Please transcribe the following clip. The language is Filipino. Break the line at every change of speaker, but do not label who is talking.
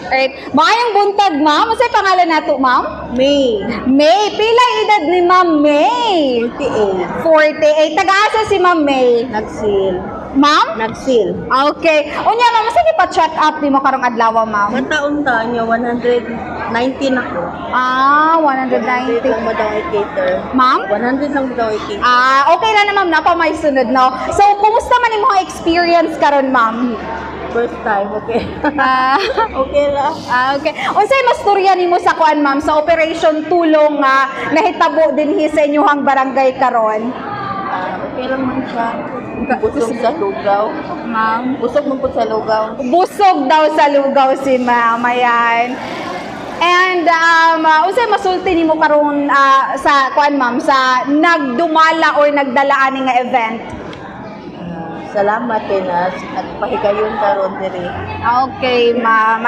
Alright. Maayong buntag, ma'am. Unsay pangalan nato, ma'am?
May.
May. Pila edad ni Ma'am May?
48.
48. Taga-asa si Ma'am May?
Nagsil.
Ma'am?
Nagsil.
Okay. Unya, ma'am, sige pa check up ni mo karong adlaw, ma'am.
Mataon-taon niya, 119 ako.
Ah,
100
190.
lang mo daw i-cater.
Ma'am?
100 lang mo daw i-cater.
Ah, okay na ma'am, napa may sunod, no? So, kumusta man imong experience karon, ma'am?
First time, okay.
Ah,
Okay lang.
okay. Unsay masturya nimo sa kuan, ma'am, sa operation tulong nga nahitabo dinhi sa inyong barangay karon?
Okay lang man siya. Busog sa lugaw.
Ma'am,
Busog mo po sa lugaw.
busog daw sa lugaw si ma'am, ayan. And unsay masulti nimo karon sa kuan, ma'am, sa nagdumala or nagdala ani nga event?
Salamat kay nas. Nagpahigayon karon diri.
Okay, ma'am.